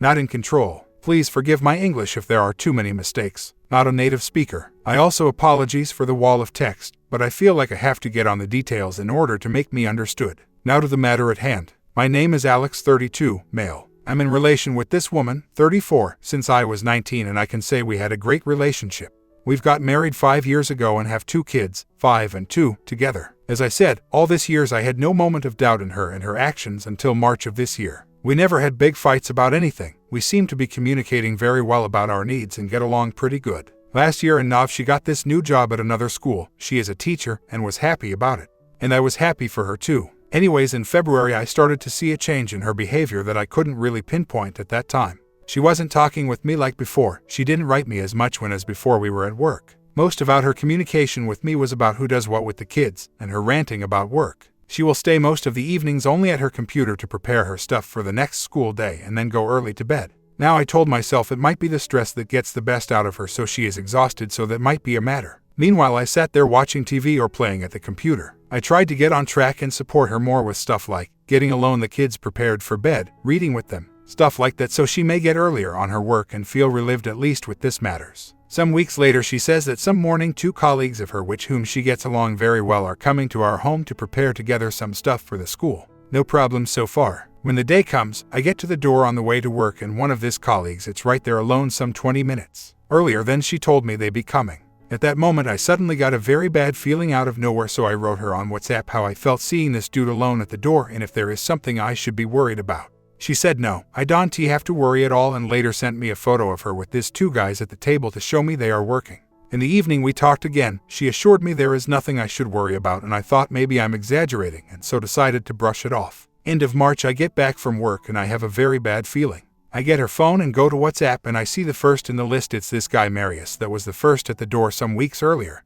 Not in control. Please forgive my English if there are too many mistakes. Not a native speaker. I also apologize for the wall of text, but I feel like I have to get on the details in order to make me understood. Now to the matter at hand. My name is Alex, 32, male. I'm in relation with this woman, 34, since I was 19, and I can say we had a great relationship. We've got married 5 years ago and have 2 kids, 5 and 2, together. As I said, all this years I had no moment of doubt in her and her actions until March of this year. We never had big fights about anything. We seem to be communicating very well about our needs and get along pretty good. Last year in Nav she got this new job at another school. She is a teacher and was happy about it. And I was happy for her too. Anyways, in February I started to see a change in her behavior that I couldn't really pinpoint at that time. She wasn't talking with me like before. She didn't write me as much when as before we were at work. Most about her communication with me was about who does what with the kids, and her ranting about work. She will stay most of the evenings only at her computer to prepare her stuff for the next school day and then go early to bed. Now I told myself it might be the stress that gets the best out of her, so she is exhausted, so that might be a matter. Meanwhile I sat there watching TV or playing at the computer. I tried to get on track and support her more with stuff like getting alone the kids prepared for bed, reading with them, stuff like that, so she may get earlier on her work and feel relieved at least with this matters. Some weeks later she says that some morning 2 colleagues of her with whom she gets along very well are coming to our home to prepare together some stuff for the school. No problem so far. When the day comes, I get to the door on the way to work and one of these colleagues it's right there alone some 20 minutes. Earlier then she told me they'd be coming. At that moment I suddenly got a very bad feeling out of nowhere, so I wrote her on WhatsApp how I felt seeing this dude alone at the door and if there is something I should be worried about. She said no, I don't have to worry at all, and later sent me a photo of her with these 2 guys at the table to show me they are working. In the evening we talked again. She assured me there is nothing I should worry about, and I thought maybe I'm exaggerating and so decided to brush it off. End of March I get back from work and I have a very bad feeling. I get her phone and go to WhatsApp and I see the first in the list. It's this guy Marius that was the first at the door some weeks earlier,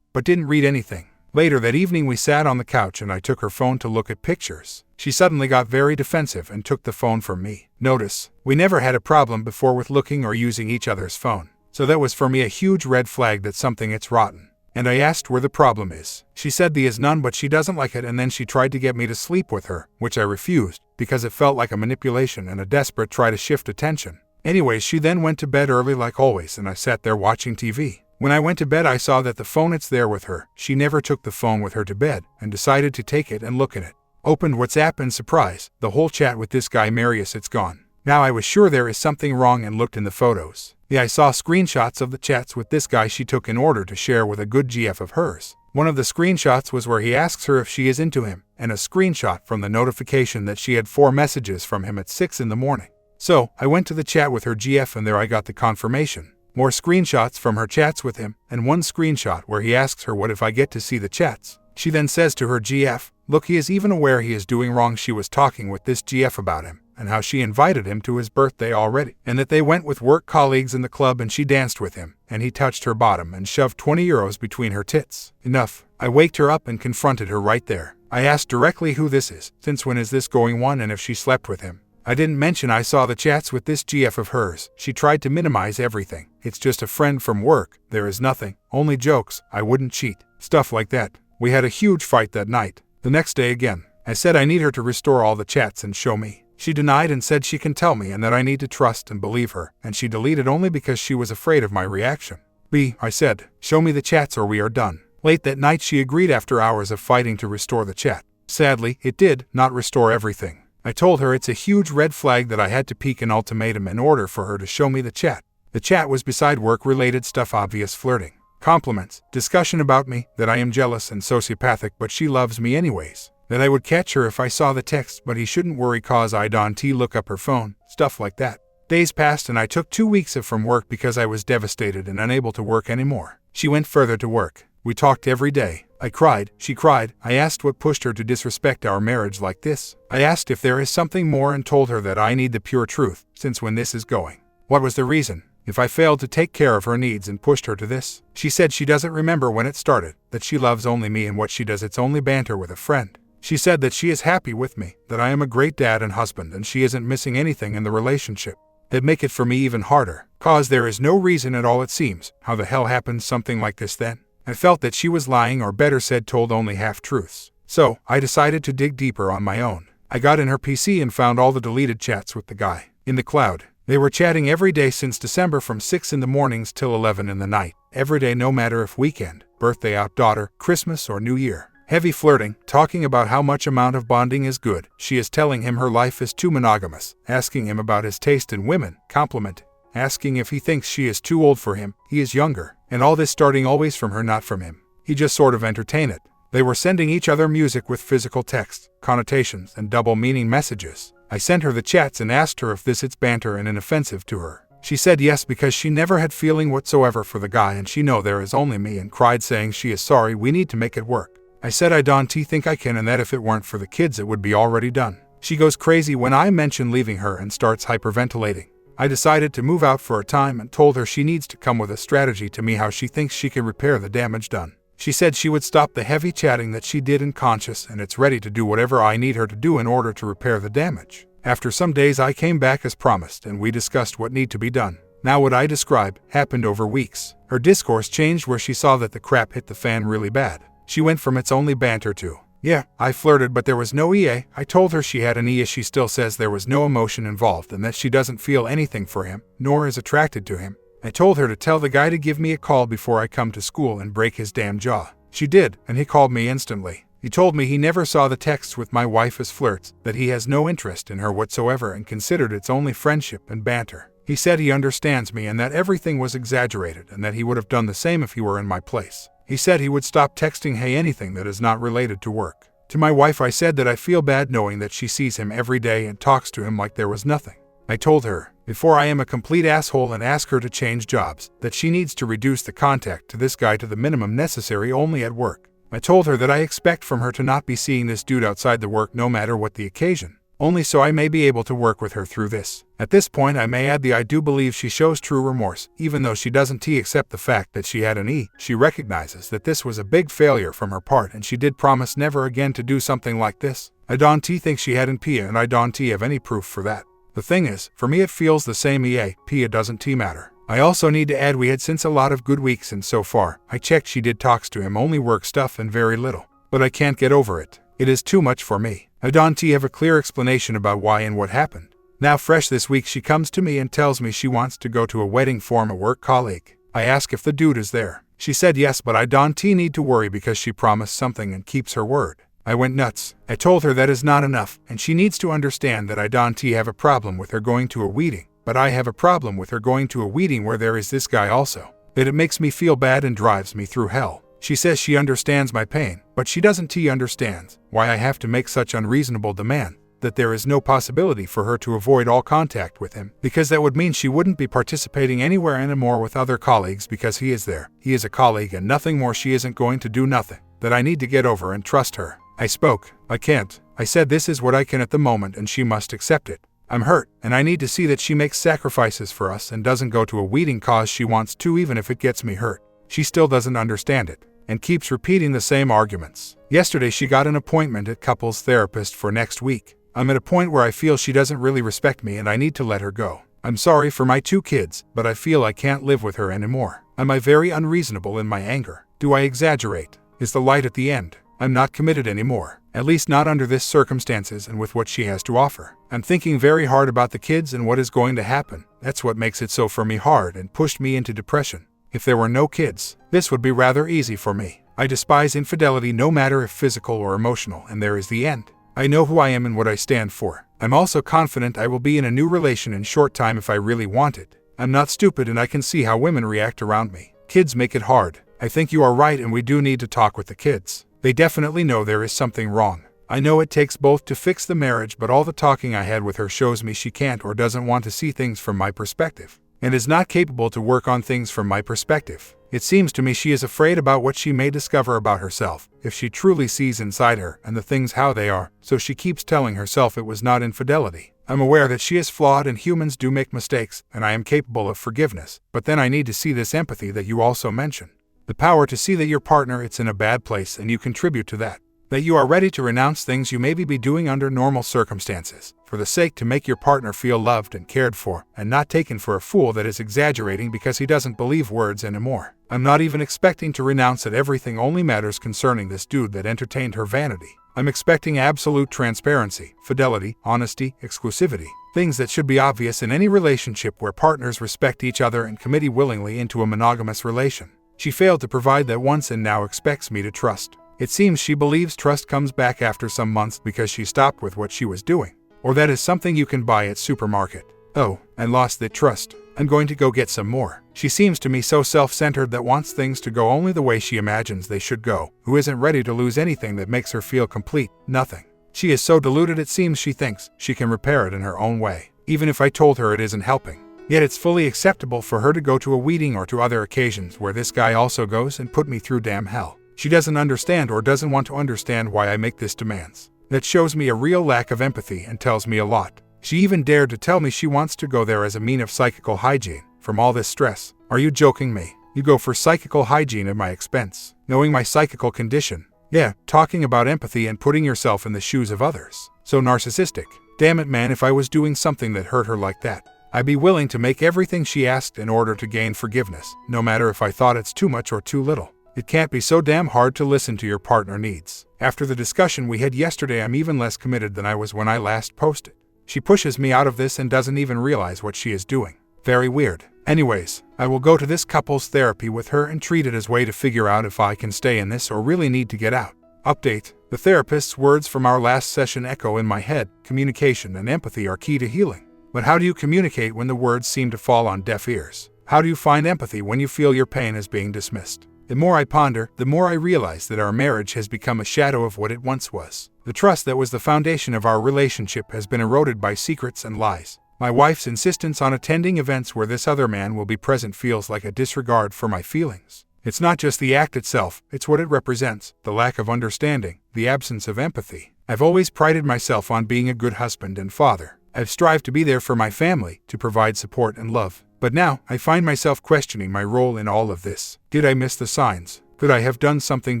but didn't read anything. Later that evening we sat on the couch and I took her phone to look at pictures. She suddenly got very defensive and took the phone from me. Notice, we never had a problem before with looking or using each other's phone, so that was for me a huge red flag that something it's rotten. And I asked where the problem is. She said there is none, but she doesn't like it, and then she tried to get me to sleep with her, which I refused, because it felt like a manipulation and a desperate try to shift attention. Anyways, she then went to bed early like always and I sat there watching TV. When I went to bed I saw that the phone it's there with her. She never took the phone with her to bed and decided to take it and look at it. Opened WhatsApp and surprise, the whole chat with this guy Marius, it's gone. Now I was sure there is something wrong and looked in the photos. Yeah, I saw screenshots of the chats with this guy she took in order to share with a good GF of hers. One of the screenshots was where he asks her if she is into him, and a screenshot from the notification that she had 4 messages from him at 6 in the morning. So, I went to the chat with her GF and there I got the confirmation. More screenshots from her chats with him, and one screenshot where he asks her what if I get to see the chats. She then says to her GF, look, he is even aware he is doing wrong. She was talking with this GF about him, and how she invited him to his birthday already, and that they went with work colleagues in the club and she danced with him, and he touched her bottom and shoved 20 euros between her tits. Enough. I waked her up and confronted her right there. I asked directly who this is, since when is this going on, and if she slept with him. I didn't mention I saw the chats with this GF of hers. She tried to minimize everything. It's just a friend from work. There is nothing. Only jokes. I wouldn't cheat. Stuff like that. We had a huge fight that night. The next day again. I said I need her to restore all the chats and show me. She denied and said she can tell me and that I need to trust and believe her, and she deleted only because she was afraid of my reaction. I said, show me the chats or we are done. Late that night she agreed after hours of fighting to restore the chat. Sadly, it did not restore everything. I told her it's a huge red flag that I had to peak an ultimatum in order for her to show me the chat. The chat was beside work-related stuff, obvious flirting, compliments, discussion about me, that I am jealous and sociopathic but she loves me anyways, that I would catch her if I saw the text but he shouldn't worry cause I don't look up her phone, stuff like that. Days passed and I took 2 weeks off from work because I was devastated and unable to work anymore. She went further to work. We talked every day. I cried, she cried. I asked what pushed her to disrespect our marriage like this. I asked if there is something more and told her that I need the pure truth, since when this is going. What was the reason? If I failed to take care of her needs and pushed her to this? She said she doesn't remember when it started, that she loves only me and what she does it's only banter with a friend. She said that she is happy with me, that I am a great dad and husband and she isn't missing anything in the relationship. That make it for me even harder, cause there is no reason at all it seems. How the hell happens something like this then? I felt that she was lying, or better said told only half-truths. So, I decided to dig deeper on my own. I got in her PC and found all the deleted chats with the guy. In the cloud. They were chatting every day since December from 6 in the mornings till 11 in the night. Every day, no matter if weekend, birthday out, daughter, Christmas or New Year. Heavy flirting, talking about how much amount of bonding is good. She is telling him her life is too monogamous, asking him about his taste in women, compliment, asking if he thinks she is too old for him, he is younger, and all this starting always from her, not from him. He just sort of entertained it. They were sending each other music with physical text, connotations, and double-meaning messages. I sent her the chats and asked her if this is banter and inoffensive to her. She said yes because she never had feeling whatsoever for the guy and she know there is only me, and cried saying she is sorry, we need to make it work. I said I don't think I can and that if it weren't for the kids it would be already done. She goes crazy when I mention leaving her and starts hyperventilating. I decided to move out for a time and told her she needs to come with a strategy to me how she thinks she can repair the damage done. She said she would stop the heavy chatting that she did unconscious and it's ready to do whatever I need her to do in order to repair the damage. After some days I came back as promised and we discussed what need to be done. Now what I describe happened over weeks. Her discourse changed where she saw that the crap hit the fan really bad. She went from it's only banter to, yeah, I flirted but there was no EA. I told her she had an EA. She still says there was no emotion involved and that she doesn't feel anything for him, nor is attracted to him. I told her to tell the guy to give me a call before I come to school and break his damn jaw. She did, and he called me instantly. He told me he never saw the texts with my wife as flirts, that he has no interest in her whatsoever and considered it's only friendship and banter. He said he understands me and that everything was exaggerated and that he would have done the same if he were in my place. He said he would stop texting hey anything that is not related to work. To my wife I said that I feel bad knowing that she sees him every day and talks to him like there was nothing. I told her, before I am a complete asshole and ask her to change jobs, that she needs to reduce the contact to this guy to the minimum necessary only at work. I told her that I expect from her to not be seeing this dude outside the work no matter what the occasion, only so I may be able to work with her through this. At this point I may add I do believe she shows true remorse, even though she doesn't accept the fact that she had an E. She recognizes that this was a big failure from her part and she did promise never again to do something like this. I don't think she had an Pia and I don't have any proof for that. The thing is, for me it feels the same EA, Pia doesn't matter. I also need to add we had since a lot of good weeks and so far, I checked she did talks to him only work stuff and very little. But I can't get over it. It is too much for me. I don't have a clear explanation about why and what happened. Now fresh this week she comes to me and tells me she wants to go to a wedding for a work colleague. I ask if the dude is there. She said yes but I don't need to worry because she promised something and keeps her word. I went nuts. I told her that is not enough, and she needs to understand that I don't have a problem with her going to a wedding, but I have a problem with her going to a wedding where there is this guy also. That it makes me feel bad and drives me through hell. She says she understands my pain, but she doesn't understand why I have to make such unreasonable demand, that there is no possibility for her to avoid all contact with him, because that would mean she wouldn't be participating anywhere anymore with other colleagues because he is there. He is a colleague and nothing more. She isn't going to do nothing. That I need to get over and trust her. I spoke. I can't. I said this is what I can at the moment and she must accept it. I'm hurt, and I need to see that she makes sacrifices for us and doesn't go to a wedding cause she wants to even if it gets me hurt. She still doesn't understand it, and keeps repeating the same arguments. Yesterday she got an appointment at couples therapist for next week. I'm at a point where I feel she doesn't really respect me and I need to let her go. I'm sorry for my 2 kids, but I feel I can't live with her anymore. Am I very unreasonable in my anger? Do I exaggerate? Is the light at the end? I'm not committed anymore, at least not under this circumstances and with what she has to offer. I'm thinking very hard about the kids and what is going to happen. That's what makes it so for me hard and pushed me into depression. If there were no kids, this would be rather easy for me. I despise infidelity no matter if physical or emotional, and there is the end. I know who I am and what I stand for. I'm also confident I will be in a new relation in short time if I really want it. I'm not stupid and I can see how women react around me. Kids make it hard. I think you are right and we do need to talk with the kids. They definitely know there is something wrong. I know it takes both to fix the marriage, but all the talking I had with her shows me she can't or doesn't want to see things from my perspective, and is not capable to work on things from my perspective. It seems to me she is afraid about what she may discover about herself, if she truly sees inside her and the things how they are, so she keeps telling herself it was not infidelity. I'm aware that she is flawed and humans do make mistakes, and I am capable of forgiveness, but then I need to see this empathy that you also mention. The power to see that your partner is in a bad place and you contribute to that. That you are ready to renounce things you maybe be doing under normal circumstances, for the sake to make your partner feel loved and cared for, and not taken for a fool that is exaggerating because he doesn't believe words anymore. I'm not even expecting to renounce that everything only matters concerning this dude that entertained her vanity. I'm expecting absolute transparency, fidelity, honesty, exclusivity, things that should be obvious in any relationship where partners respect each other and commit willingly into a monogamous relation. She failed to provide that once and now expects me to trust. It seems she believes trust comes back after some months because she stopped with what she was doing. Or that is something you can buy at supermarket. Oh, and lost that trust. I'm going to go get some more. She seems to me so self-centered that wants things to go only the way she imagines they should go, who isn't ready to lose anything that makes her feel complete, nothing. She is so deluded it seems she thinks she can repair it in her own way, even if I told her it isn't helping. Yet it's fully acceptable for her to go to a wedding or to other occasions where this guy also goes and put me through damn hell. She doesn't understand or doesn't want to understand why I make these demands. That shows me a real lack of empathy and tells me a lot. She even dared to tell me she wants to go there as a mean of psychical hygiene, from all this stress. Are you joking me? You go for psychical hygiene at my expense, knowing my psychical condition. Yeah, talking about empathy and putting yourself in the shoes of others. So narcissistic. Damn it man, if I was doing something that hurt her like that, I'd be willing to make everything she asked in order to gain forgiveness, no matter if I thought it's too much or too little. It can't be so damn hard to listen to your partner needs. After the discussion we had yesterday, I'm even less committed than I was when I last posted. She pushes me out of this and doesn't even realize what she is doing. Very weird. Anyways, I will go to this couple's therapy with her and treat it as a way to figure out if I can stay in this or really need to get out. Update. The therapist's words from our last session echo in my head. Communication and empathy are key to healing. But how do you communicate when the words seem to fall on deaf ears? How do you find empathy when you feel your pain is being dismissed? The more I ponder, the more I realize that our marriage has become a shadow of what it once was. The trust that was the foundation of our relationship has been eroded by secrets and lies. My wife's insistence on attending events where this other man will be present feels like a disregard for my feelings. It's not just the act itself, it's what it represents, the lack of understanding, the absence of empathy. I've always prided myself on being a good husband and father. I've strived to be there for my family, to provide support and love. But now, I find myself questioning my role in all of this. Did I miss the signs? Could I have done something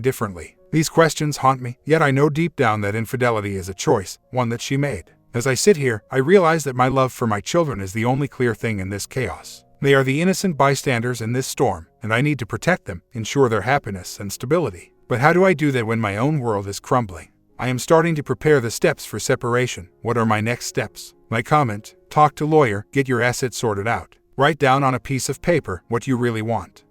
differently? These questions haunt me, yet I know deep down that infidelity is a choice, one that she made. As I sit here, I realize that my love for my children is the only clear thing in this chaos. They are the innocent bystanders in this storm, and I need to protect them, ensure their happiness and stability. But how do I do that when my own world is crumbling? I am starting to prepare the steps for separation. What are my next steps? My comment: talk to lawyer, get your assets sorted out. Write down on a piece of paper what you really want.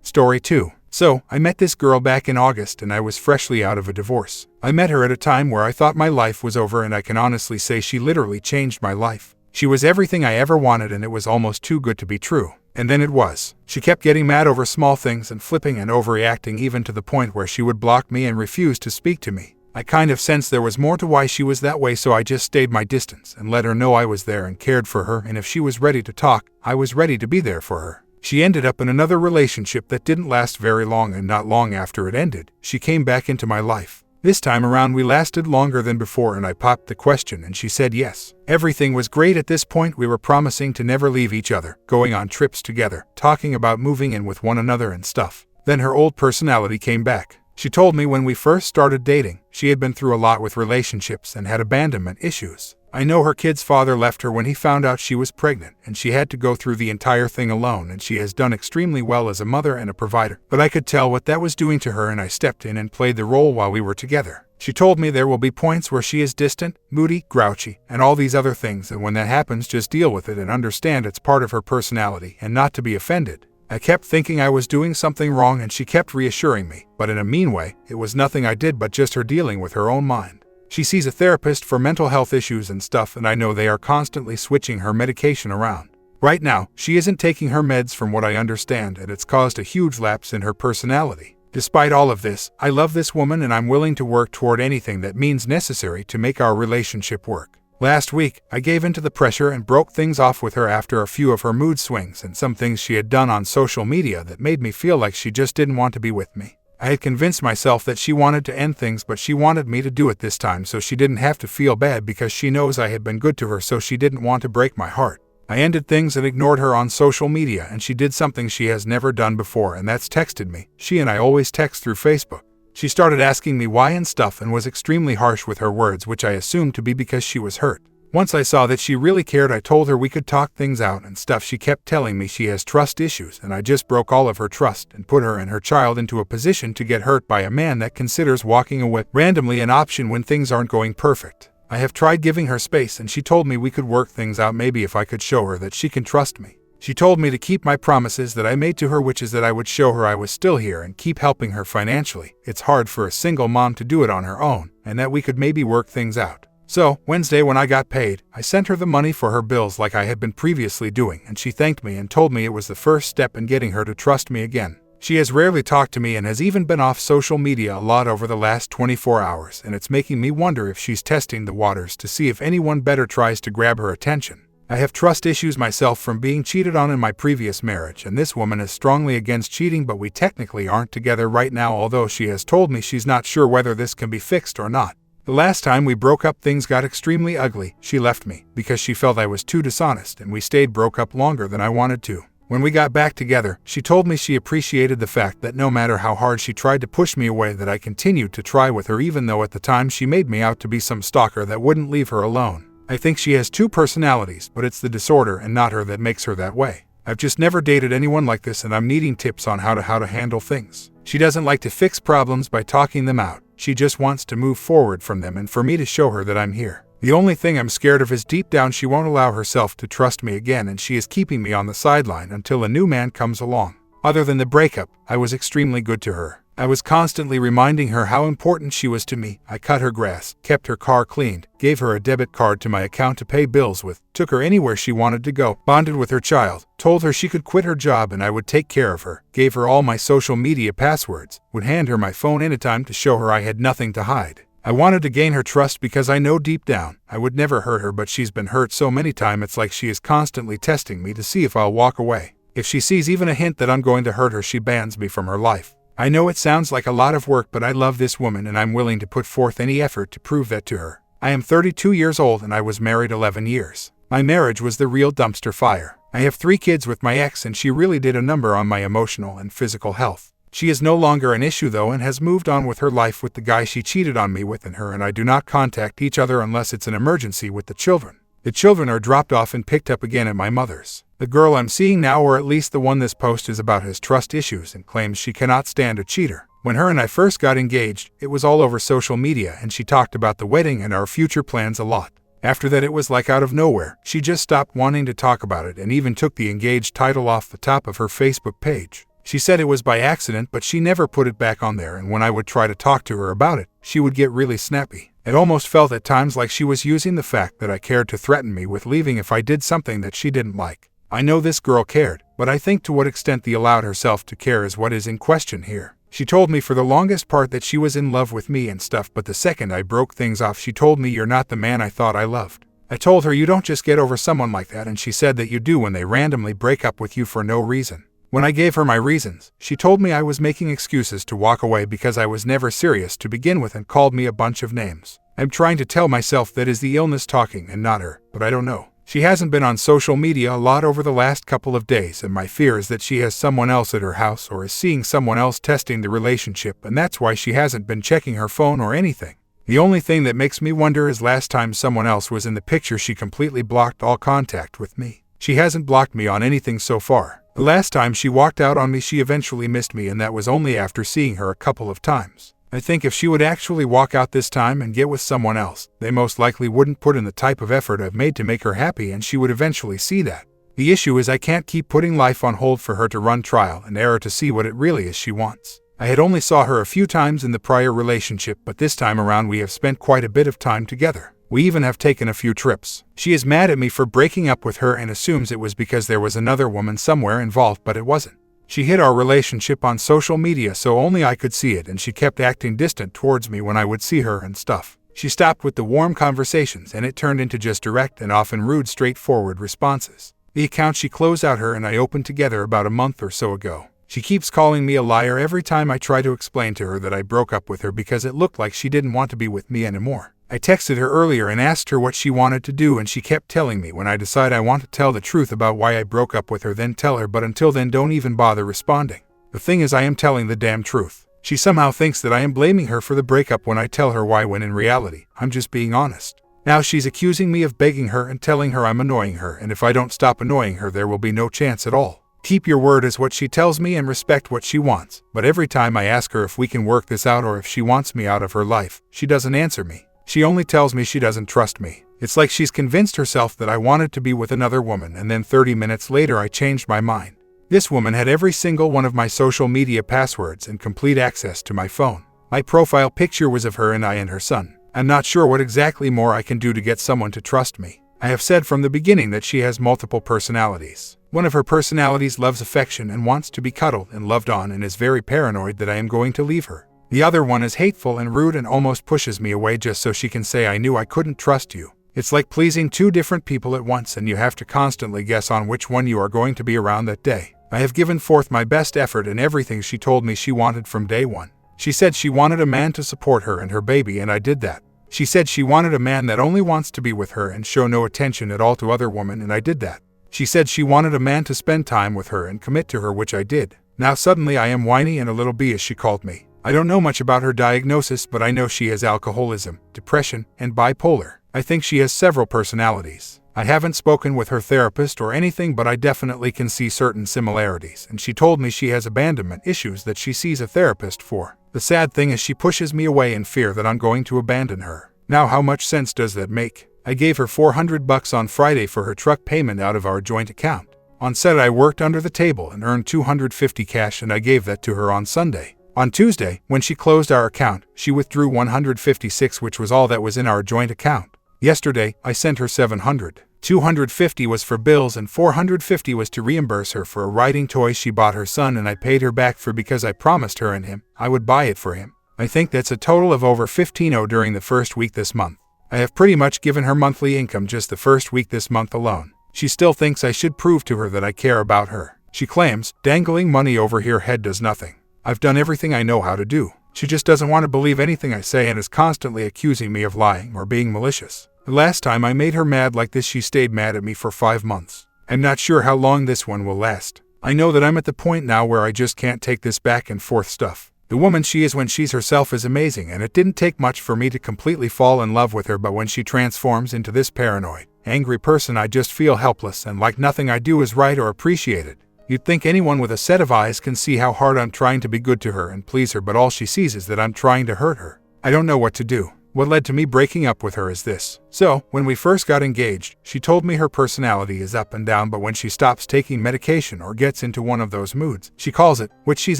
Story 2. So, I met this girl back in August and I was freshly out of a divorce. I met her at a time where I thought my life was over, and I can honestly say she literally changed my life. She was everything I ever wanted, and it was almost too good to be true. And then it was. She kept getting mad over small things and flipping and overreacting, even to the point where she would block me and refuse to speak to me. I kind of sensed there was more to why she was that way, so I just stayed my distance and let her know I was there and cared for her, and if she was ready to talk, I was ready to be there for her. She ended up in another relationship that didn't last very long, and not long after it ended, she came back into my life. This time around we lasted longer than before, and I popped the question and she said yes. Everything was great at this point. We were promising to never leave each other, going on trips together, talking about moving in with one another and stuff. Then her old personality came back. She told me when we first started dating, she had been through a lot with relationships and had abandonment issues. I know her kid's father left her when he found out she was pregnant, and she had to go through the entire thing alone, and she has done extremely well as a mother and a provider. But I could tell what that was doing to her, and I stepped in and played the role while we were together. She told me there will be points where she is distant, moody, grouchy, and all these other things, and when that happens, just deal with it and understand it's part of her personality and not to be offended. I kept thinking I was doing something wrong, and she kept reassuring me, but in a mean way. It was nothing I did but just her dealing with her own mind. She sees a therapist for mental health issues and stuff, and I know they are constantly switching her medication around. Right now, she isn't taking her meds from what I understand, and it's caused a huge lapse in her personality. Despite all of this, I love this woman, and I'm willing to work toward anything that means necessary to make our relationship work. Last week, I gave in to the pressure and broke things off with her after a few of her mood swings and some things she had done on social media that made me feel like she just didn't want to be with me. I had convinced myself that she wanted to end things, but she wanted me to do it this time so she didn't have to feel bad, because she knows I had been good to her, so she didn't want to break my heart. I ended things and ignored her on social media, and she did something she has never done before, and that's texted me. She and I always text through Facebook. She started asking me why and stuff and was extremely harsh with her words, which I assumed to be because she was hurt. Once I saw that she really cared, I told her we could talk things out and stuff. She kept telling me she has trust issues, and I just broke all of her trust and put her and her child into a position to get hurt by a man that considers walking away randomly an option when things aren't going perfect. I have tried giving her space, and she told me we could work things out, maybe if I could show her that she can trust me. She told me to keep my promises that I made to her, which is that I would show her I was still here and keep helping her financially. It's hard for a single mom to do it on her own, and that we could maybe work things out. So, Wednesday when I got paid, I sent her the money for her bills like I had been previously doing, and she thanked me and told me it was the first step in getting her to trust me again. She has rarely talked to me and has even been off social media a lot over the last 24 hours, and it's making me wonder if she's testing the waters to see if anyone better tries to grab her attention. I have trust issues myself from being cheated on in my previous marriage, and this woman is strongly against cheating, but we technically aren't together right now, although she has told me she's not sure whether this can be fixed or not. The last time we broke up, things got extremely ugly. She left me because she felt I was too dishonest, and we stayed broke up longer than I wanted to. When we got back together, she told me she appreciated the fact that no matter how hard she tried to push me away, that I continued to try with her, even though at the time she made me out to be some stalker that wouldn't leave her alone. I think she has two personalities, but it's the disorder and not her that makes her that way. I've just never dated anyone like this, and I'm needing tips on how to handle things. She doesn't like to fix problems by talking them out. She just wants to move forward from them and for me to show her that I'm here. The only thing I'm scared of is deep down she won't allow herself to trust me again, and she is keeping me on the sideline until a new man comes along. Other than the breakup, I was extremely good to her. I was constantly reminding her how important she was to me. I cut her grass, kept her car cleaned, gave her a debit card to my account to pay bills with, took her anywhere she wanted to go, bonded with her child, told her she could quit her job and I would take care of her, gave her all my social media passwords, would hand her my phone anytime to show her I had nothing to hide. I wanted to gain her trust because I know deep down I would never hurt her, but she's been hurt so many times it's like she is constantly testing me to see if I'll walk away. If she sees even a hint that I'm going to hurt her, she bans me from her life. I know it sounds like a lot of work, but I love this woman and I'm willing to put forth any effort to prove that to her. I am 32 years old and I was married 11 years. My marriage was the real dumpster fire. I have 3 kids with my ex, and she really did a number on my emotional and physical health. She is no longer an issue though and has moved on with her life with the guy she cheated on me with, and her and I do not contact each other unless it's an emergency with the children. The children are dropped off and picked up again at my mother's. The girl I'm seeing now, or at least the one this post is about, has trust issues and claims she cannot stand a cheater. When her and I first got engaged, it was all over social media and she talked about the wedding and our future plans a lot. After that it was like out of nowhere. She just stopped wanting to talk about it and even took the engaged title off the top of her Facebook page. She said it was by accident, but she never put it back on there, and when I would try to talk to her about it, she would get really snappy. It almost felt at times like she was using the fact that I cared to threaten me with leaving if I did something that she didn't like. I know this girl cared, but I think to what extent the allowed herself to care is what is in question here. She told me for the longest part that she was in love with me and stuff, but the second I broke things off she told me, "You're not the man I thought I loved." I told her, "You don't just get over someone like that," and she said that you do when they randomly break up with you for no reason. When I gave her my reasons, she told me I was making excuses to walk away because I was never serious to begin with and called me a bunch of names. I'm trying to tell myself that is the illness talking and not her, but I don't know. She hasn't been on social media a lot over the last couple of days, and my fear is that she has someone else at her house or is seeing someone else testing the relationship, and that's why she hasn't been checking her phone or anything. The only thing that makes me wonder is last time someone else was in the picture she completely blocked all contact with me. She hasn't blocked me on anything so far. The last time she walked out on me she eventually missed me, and that was only after seeing her a couple of times. I think if she would actually walk out this time and get with someone else, they most likely wouldn't put in the type of effort I've made to make her happy, and she would eventually see that. The issue is I can't keep putting life on hold for her to run trial and error to see what it really is she wants. I had only saw her a few times in the prior relationship, but this time around we have spent quite a bit of time together. We even have taken a few trips. She is mad at me for breaking up with her and assumes it was because there was another woman somewhere involved, but it wasn't. She hid our relationship on social media so only I could see it, and she kept acting distant towards me when I would see her and stuff. She stopped with the warm conversations and it turned into just direct and often rude, straightforward responses. The account she closed out her and I opened together about a month or so ago. She keeps calling me a liar every time I try to explain to her that I broke up with her because it looked like she didn't want to be with me anymore. I texted her earlier and asked her what she wanted to do, and she kept telling me when I decide I want to tell the truth about why I broke up with her then tell her, but until then don't even bother responding. The thing is I am telling the damn truth. She somehow thinks that I am blaming her for the breakup when I tell her why, when in reality, I'm just being honest. Now she's accusing me of begging her and telling her I'm annoying her, and if I don't stop annoying her there will be no chance at all. Keep your word is what she tells me, and respect what she wants. But every time I ask her if we can work this out or if she wants me out of her life, she doesn't answer me. She only tells me she doesn't trust me. It's like she's convinced herself that I wanted to be with another woman, and then 30 minutes later I changed my mind. This woman had every single one of my social media passwords and complete access to my phone. My profile picture was of her and I and her son. I'm not sure what exactly more I can do to get someone to trust me. I have said from the beginning that she has multiple personalities. One of her personalities loves affection and wants to be cuddled and loved on and is very paranoid that I am going to leave her. The other one is hateful and rude and almost pushes me away just so she can say I knew I couldn't trust you. It's like pleasing two different people at once, and you have to constantly guess on which one you are going to be around that day. I have given forth my best effort in everything she told me she wanted from day one. She said she wanted a man to support her and her baby, and I did that. She said she wanted a man that only wants to be with her and show no attention at all to other women, and I did that. She said she wanted a man to spend time with her and commit to her, which I did. Now suddenly I am whiny and a little bee, as she called me. I don't know much about her diagnosis, but I know she has alcoholism, depression, and bipolar. I think she has several personalities. I haven't spoken with her therapist or anything, but I definitely can see certain similarities, and she told me she has abandonment issues that she sees a therapist for. The sad thing is she pushes me away in fear that I'm going to abandon her. Now how much sense does that make? I gave her $400 on Friday for her truck payment out of our joint account. On Saturday I worked under the table and earned $250 cash, and I gave that to her on Sunday. On Tuesday, when she closed our account, she withdrew $156, which was all that was in our joint account. Yesterday, I sent her $700. $250 was for bills and $450 was to reimburse her for a riding toy she bought her son, and I paid her back for because I promised her and him I would buy it for him. I think that's a total of over $15 during the first week this month. I have pretty much given her monthly income just the first week this month alone. She still thinks I should prove to her that I care about her. She claims dangling money over her head does nothing. I've done everything I know how to do. She just doesn't want to believe anything I say and is constantly accusing me of lying or being malicious. The last time I made her mad like this, she stayed mad at me for 5 months. I'm not sure how long this one will last. I know that I'm at the point now where I just can't take this back and forth stuff. The woman she is when she's herself is amazing, and it didn't take much for me to completely fall in love with her, but when she transforms into this paranoid, angry person, I just feel helpless and like nothing I do is right or appreciated. You'd think anyone with a set of eyes can see how hard I'm trying to be good to her and please her, but all she sees is that I'm trying to hurt her. I don't know what to do. What led to me breaking up with her is this. So, when we first got engaged, she told me her personality is up and down, but when she stops taking medication or gets into one of those moods, she calls it, which she's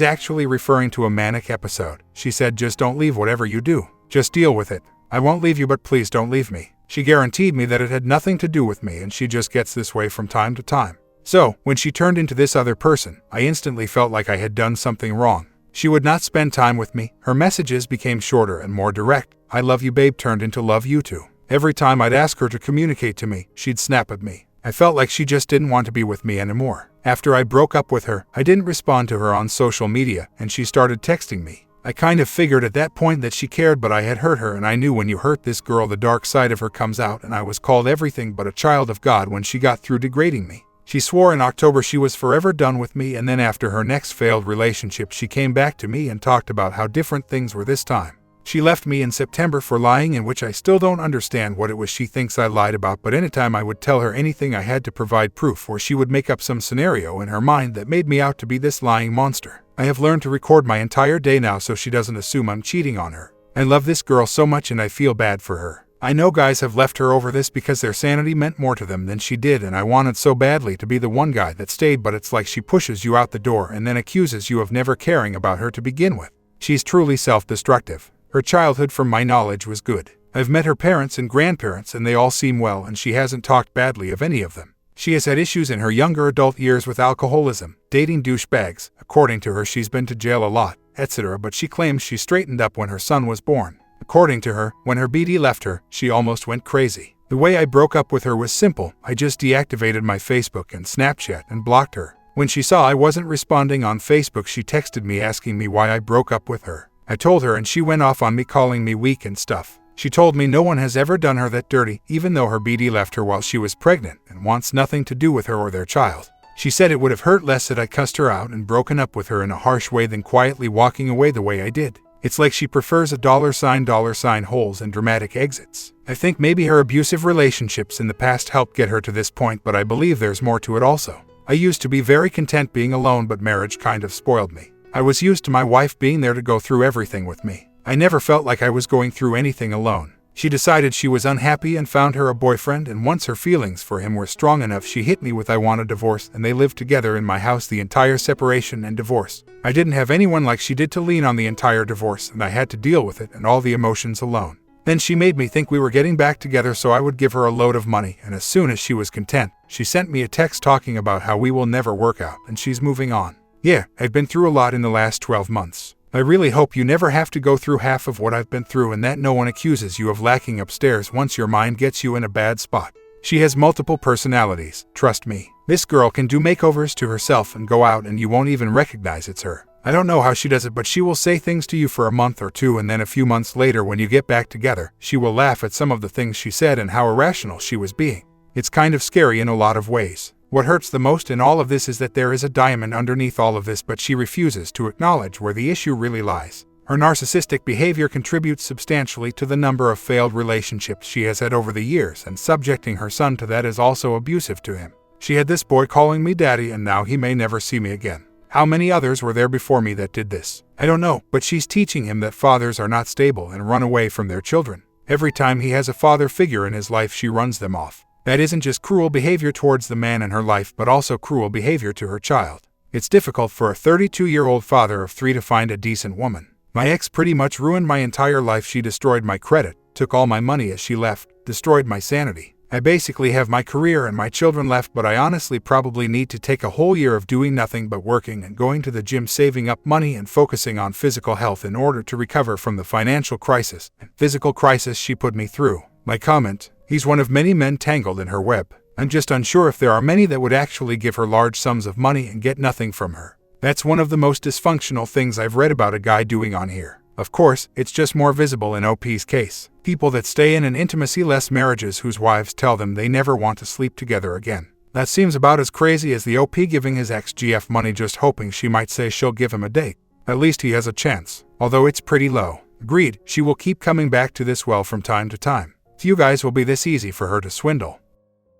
actually referring to a manic episode. She said, just don't leave whatever you do. Just deal with it. I won't leave you, but please don't leave me. She guaranteed me that it had nothing to do with me, and she just gets this way from time to time. So, when she turned into this other person, I instantly felt like I had done something wrong. She would not spend time with me. Her messages became shorter and more direct. I love you babe turned into love you too. Every time I'd ask her to communicate to me, she'd snap at me. I felt like she just didn't want to be with me anymore. After I broke up with her, I didn't respond to her on social media, and she started texting me. I kind of figured at that point that she cared, but I had hurt her, and I knew when you hurt this girl the dark side of her comes out, and I was called everything but a child of God when she got through degrading me. She swore in October she was forever done with me, and then after her next failed relationship she came back to me and talked about how different things were this time. She left me in September for lying, in which I still don't understand what it was she thinks I lied about, but anytime I would tell her anything I had to provide proof, or she would make up some scenario in her mind that made me out to be this lying monster. I have learned to record my entire day now so she doesn't assume I'm cheating on her. I love this girl so much and I feel bad for her. I know guys have left her over this because their sanity meant more to them than she did, and I wanted so badly to be the one guy that stayed, but it's like she pushes you out the door and then accuses you of never caring about her to begin with. She's truly self-destructive. Her childhood, from my knowledge, was good. I've met her parents and grandparents and they all seem well, and she hasn't talked badly of any of them. She has had issues in her younger adult years with alcoholism, dating douchebags. According to her, she's been to jail a lot, etc., but she claims she straightened up when her son was born. According to her, when her BD left her, she almost went crazy. The way I broke up with her was simple. I just deactivated my Facebook and Snapchat and blocked her. When she saw I wasn't responding on Facebook, she texted me asking me why I broke up with her. I told her and she went off on me, calling me weak and stuff. She told me no one has ever done her that dirty, even though her BD left her while she was pregnant and wants nothing to do with her or their child. She said it would have hurt less that I cussed her out and broken up with her in a harsh way than quietly walking away the way I did. It's like she prefers a $sign holes and dramatic exits. I think maybe her abusive relationships in the past helped get her to this point, but I believe there's more to it also. I used to be very content being alone, but marriage kind of spoiled me. I was used to my wife being there to go through everything with me. I never felt like I was going through anything alone. She decided she was unhappy and found her a boyfriend, and once her feelings for him were strong enough, she hit me with "I want a divorce," and they lived together in my house the entire separation and divorce. I didn't have anyone like she did to lean on the entire divorce, and I had to deal with it and all the emotions alone. Then she made me think we were getting back together, so I would give her a load of money, and as soon as she was content, she sent me a text talking about how we will never work out and she's moving on. Yeah, I've been through a lot in the last 12 months. I really hope you never have to go through half of what I've been through, and that no one accuses you of lacking upstairs once your mind gets you in a bad spot. She has multiple personalities, trust me. This girl can do makeovers to herself and go out and you won't even recognize it's her. I don't know how she does it, but she will say things to you for a month or two, and then a few months later when you get back together, she will laugh at some of the things she said and how irrational she was being. It's kind of scary in a lot of ways. What hurts the most in all of this is that there is a diamond underneath all of this, but she refuses to acknowledge where the issue really lies. Her narcissistic behavior contributes substantially to the number of failed relationships she has had over the years, and subjecting her son to that is also abusive to him. She had this boy calling me daddy, and now he may never see me again. How many others were there before me that did this? I don't know, but she's teaching him that fathers are not stable and run away from their children. Every time he has a father figure in his life, she runs them off. That isn't just cruel behavior towards the man in her life, but also cruel behavior to her child. It's difficult for a 32-year-old father of 3 to find a decent woman. My ex pretty much ruined my entire life. She destroyed my credit, took all my money as she left, destroyed my sanity. I basically have my career and my children left, but I honestly probably need to take a whole year of doing nothing but working and going to the gym, saving up money and focusing on physical health in order to recover from the financial crisis and physical crisis she put me through. My comment: he's one of many men tangled in her web. I'm just unsure if there are many that would actually give her large sums of money and get nothing from her. That's one of the most dysfunctional things I've read about a guy doing on here. Of course, it's just more visible in OP's case. People that stay in an intimacy-less marriages whose wives tell them they never want to sleep together again. That seems about as crazy as the OP giving his ex GF money just hoping she might say she'll give him a date. At least he has a chance, although it's pretty low. Agreed, she will keep coming back to this well from time to time. Few guys will be this easy for her to swindle.